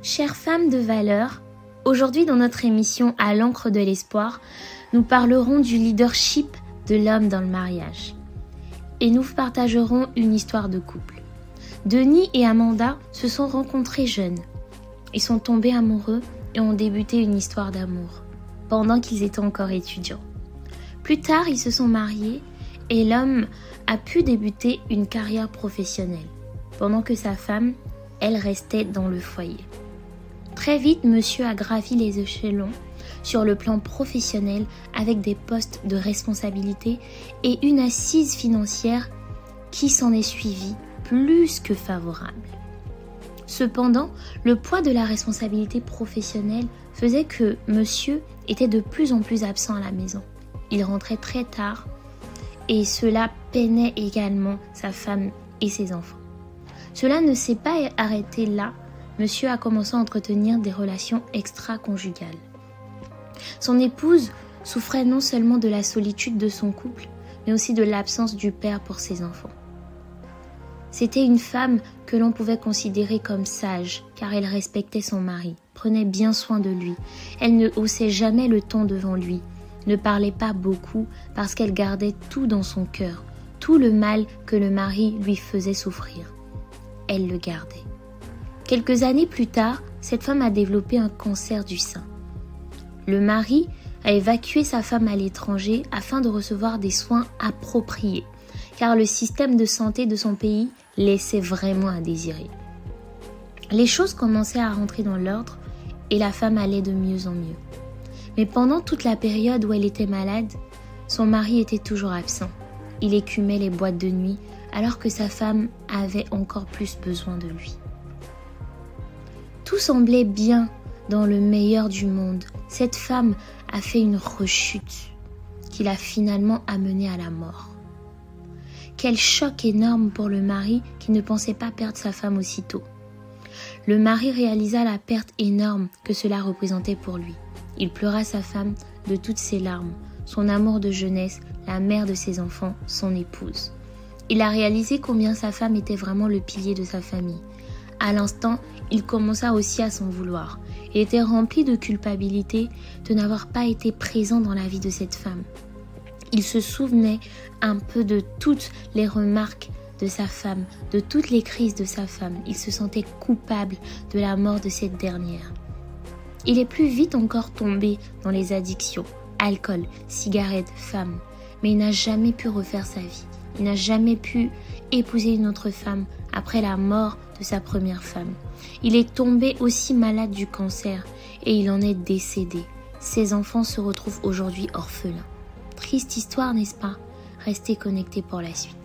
Chères femmes de valeur, aujourd'hui dans notre émission À l'encre de l'espoir, nous parlerons du leadership de l'homme dans le mariage. Et nous partagerons une histoire de couple. Denis et Amanda se sont rencontrés jeunes. Ils sont tombés amoureux et ont débuté une histoire d'amour, pendant qu'ils étaient encore étudiants. Plus tard, ils se sont mariés et l'homme a pu débuter une carrière professionnelle, pendant que sa femme, elle restait dans le foyer. Très vite, monsieur a gravi les échelons sur le plan professionnel avec des postes de responsabilité et une assise financière qui s'en est suivie plus que favorable. Cependant, le poids de la responsabilité professionnelle faisait que monsieur était de plus en plus absent à la maison. Il rentrait très tard et cela peinait également sa femme et ses enfants. Cela ne s'est pas arrêté là. Monsieur a commencé à entretenir des relations extra-conjugales. Son épouse souffrait non seulement de la solitude de son couple, mais aussi de l'absence du père pour ses enfants. C'était une femme que l'on pouvait considérer comme sage, car elle respectait son mari, prenait bien soin de lui. Elle ne haussait jamais le ton devant lui, ne parlait pas beaucoup parce qu'elle gardait tout dans son cœur, tout le mal que le mari lui faisait souffrir. Elle le gardait. Quelques années plus tard, cette femme a développé un cancer du sein. Le mari a évacué sa femme à l'étranger afin de recevoir des soins appropriés, car le système de santé de son pays laissait vraiment à désirer. Les choses commençaient à rentrer dans l'ordre et la femme allait de mieux en mieux. Mais pendant toute la période où elle était malade, son mari était toujours absent. Il écumait les boîtes de nuit alors que sa femme avait encore plus besoin de lui. Tout semblait bien dans le meilleur du monde. Cette femme a fait une rechute qui l'a finalement amenée à la mort. Quel choc énorme pour le mari qui ne pensait pas perdre sa femme aussitôt. Le mari réalisa la perte énorme que cela représentait pour lui. Il pleura sa femme de toutes ses larmes, son amour de jeunesse, la mère de ses enfants, son épouse. Il a réalisé combien sa femme était vraiment le pilier de sa famille. À l'instant, il commença aussi à s'en vouloir. Il était rempli de culpabilité de n'avoir pas été présent dans la vie de cette femme. Il se souvenait un peu de toutes les remarques de sa femme, de toutes les crises de sa femme. Il se sentait coupable de la mort de cette dernière. Il est plus vite encore tombé dans les addictions, alcool, cigarettes, femmes. Mais il n'a jamais pu refaire sa vie. Il n'a jamais pu épouser une autre femme après la mort de sa première femme. Il est tombé aussi malade du cancer et il en est décédé. Ses enfants se retrouvent aujourd'hui orphelins. Triste histoire, n'est-ce pas? Restez connectés pour la suite.